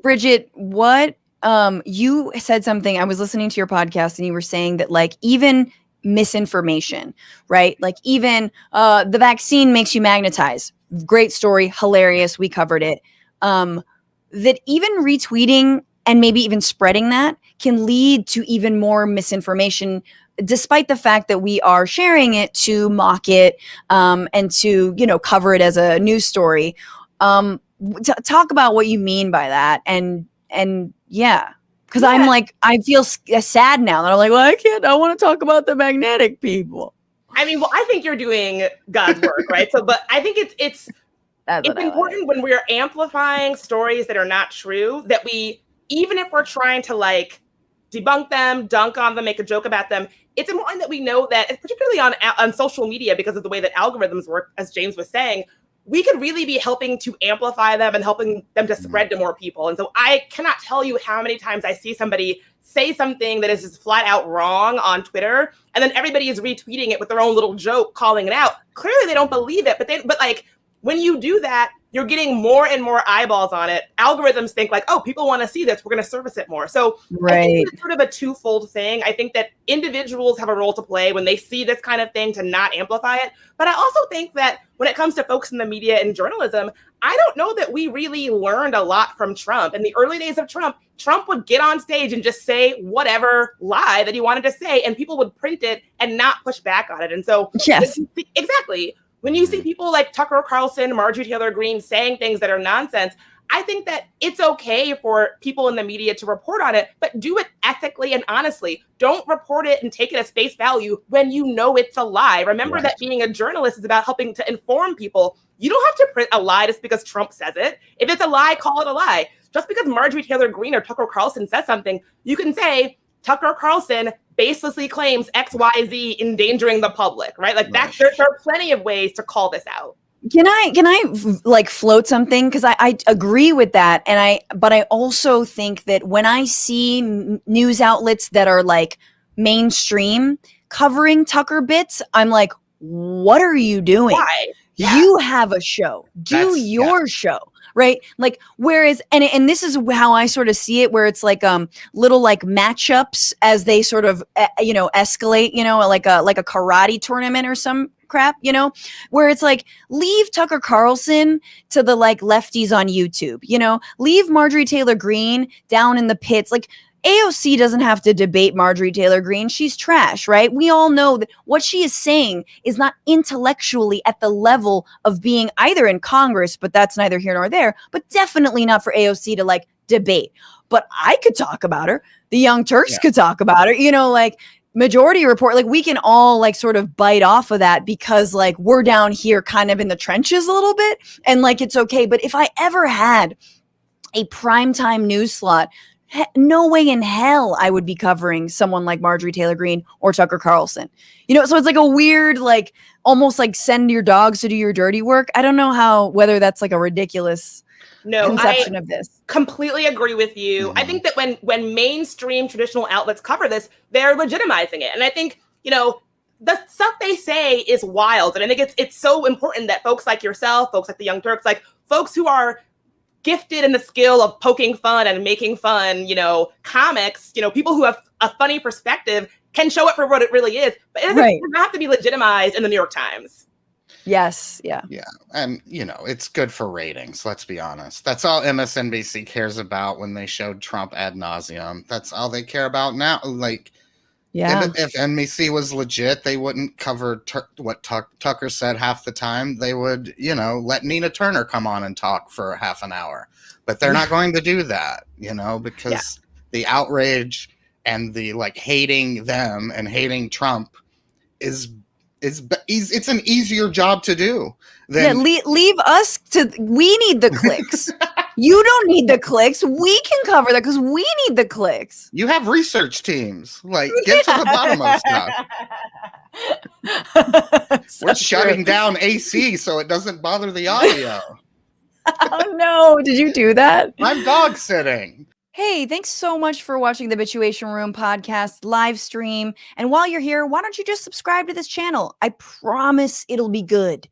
Bridget, what you said something. I was listening to your podcast and you were saying that like even misinformation, right? Like even the vaccine makes you magnetize. Great story, hilarious. We covered it. That even retweeting and maybe even spreading that can lead to even more misinformation, despite the fact that we are sharing it to mock it and to, cover it as a news story. Talk about what you mean by that. And yeah, because I'm like, I feel sad now that I'm like, well, I want to talk about the magnetic people. I mean, well, I think you're doing God's work, right? So, but I think it's important when we're amplifying stories that are not true, that we, even if we're trying to like debunk them, dunk on them, make a joke about them, it's important that we know that, particularly on social media, because of the way that algorithms work, as James was saying, we could really be helping to amplify them and helping them to spread to more people. And so I cannot tell you how many times I see somebody say something that is just flat out wrong on Twitter, and then everybody is retweeting it with their own little joke, calling it out. Clearly they don't believe it, but like when you do that, you're getting more and more eyeballs on it. Algorithms think like, oh, people want to see this, we're going to service it more. So I think it's sort of a twofold thing. I think that individuals have a role to play when they see this kind of thing to not amplify it. But I also think that when it comes to folks in the media and journalism, I don't know that we really learned a lot from Trump. In the early days of Trump would get on stage and just say whatever lie that he wanted to say, and people would print it and not push back on it. And so, yes, exactly. When you see people like Tucker Carlson, Marjorie Taylor Greene saying things that are nonsense, I think that it's okay for people in the media to report on it, but do it ethically and honestly. Don't report it and take it as face value when you know it's a lie. Remember that being a journalist is about helping to inform people. You don't have to print a lie just because Trump says it. If it's a lie, call it a lie. Just because Marjorie Taylor Greene or Tucker Carlson says something, you can say, Tucker Carlson baselessly claims XYZ endangering the public, right? Like there are plenty of ways to call this out. Can I like float something? Because I agree with that. But I also think that when I see news outlets that are like mainstream covering Tucker bits, I'm like, what are you doing? Why? Yeah. You have a show. Do your show. Right. Like, whereas, and this is how I sort of see it, where it's like, little like matchups as they sort of, escalate, like a karate tournament or some crap, where it's like, leave Tucker Carlson to the like lefties on YouTube, leave Marjorie Taylor Greene down in the pits. Like, AOC doesn't have to debate Marjorie Taylor Greene. She's trash, right? We all know that what she is saying is not intellectually at the level of being either in Congress, but that's neither here nor there, but definitely not for AOC to like debate. But I could talk about her. The Young Turks could talk about her, like Majority Report. Like we can all like sort of bite off of that because like we're down here kind of in the trenches a little bit and like it's okay. But if I ever had a primetime news slot, no way in hell I would be covering someone like Marjorie Taylor Greene or Tucker Carlson. So it's like a weird, like almost like send your dogs to do your dirty work. I don't know whether that's like a ridiculous conception of this. Completely agree with you. I think that when mainstream traditional outlets cover this, they're legitimizing it. And I think, the stuff they say is wild. And I think it's so important that folks like yourself, folks like the Young Turks, like folks who are gifted in the skill of poking fun and making fun, comics, people who have a funny perspective can show it for what it really is, but it doesn't have to be legitimized in the New York Times. Yes. Yeah. Yeah. And, it's good for ratings. Let's be honest. That's all MSNBC cares about when they showed Trump ad nauseum. That's all they care about now. Like, if NBC was legit, they wouldn't cover what Tucker said half the time. They would, let Nina Turner come on and talk for half an hour. But they're not going to do that, because the outrage and the like hating them and hating Trump it's an easier job to do than leave us to. We need the clicks. You don't need the clicks. We can cover that because we need the clicks. You have research teams. Like, get to the bottom of stuff. We're shutting down AC so it doesn't bother the audio. Oh no! Did you do that? I'm dog sitting. Hey, thanks so much for watching the Bitchuation Room podcast live stream. And while you're here, why don't you just subscribe to this channel? I promise it'll be good.